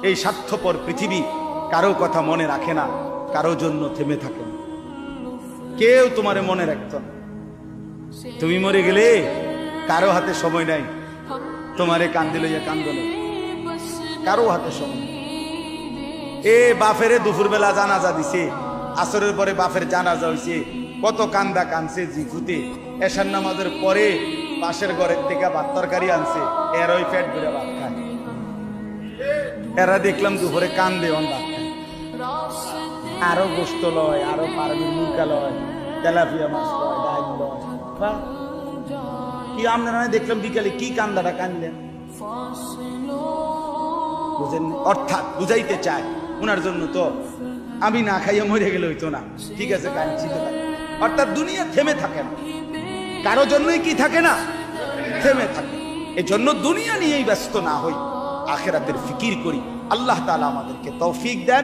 এই স্বার্থপর পৃথিবী কারো কথা মনে রাখে না, কারো জন্য থেমে থাকে না, কেউ তোমারে মনে রাখত না। তুমি মরে গেলে কারো হাতে সময় নাই তোমারে কান্দে লইয়া কান্দলে, কারো হাতে সময়। এ বাফেরে দুপুরবেলা জানাজা দিছে, আসরের পরে বাফের জানাজা হইছে, কত কান্দা কানছে জিফুতে। এশার নামাজের পরে পাশের ঘরের থেকে ভাত তরকারি আনছে, এর ওই পেট ভরে ভাত খায়। এরা দেখলাম দুপুরে কান্দে অন ভাত খায়, আরো গোস্ত লয়, আরো পারবির মুরগা লয়, তেলাপিয়া মাছ লয়, ডাল লয়। বাহ! কি আপনারা দেখলাম বিকালে কি কান্দাটা কানলেন, বুঝেন? অর্থাৎ বুঝাইতে চায় ওনার জন্য তো আমি না খাইয়া মরে গেলে হইতো না, ঠিক আছে কাঁদছি তো। অর্থাৎ দুনিয়া থেমে থাকে না, কারো জন্যই কি থাকে না, থেমে থাকে। এজন্য দুনিয়া নিয়েই ব্যস্ত না হই, আখিরাতের ফিকির করি। আল্লাহ তাআলা আমাদেরকে তৌফিক দেন।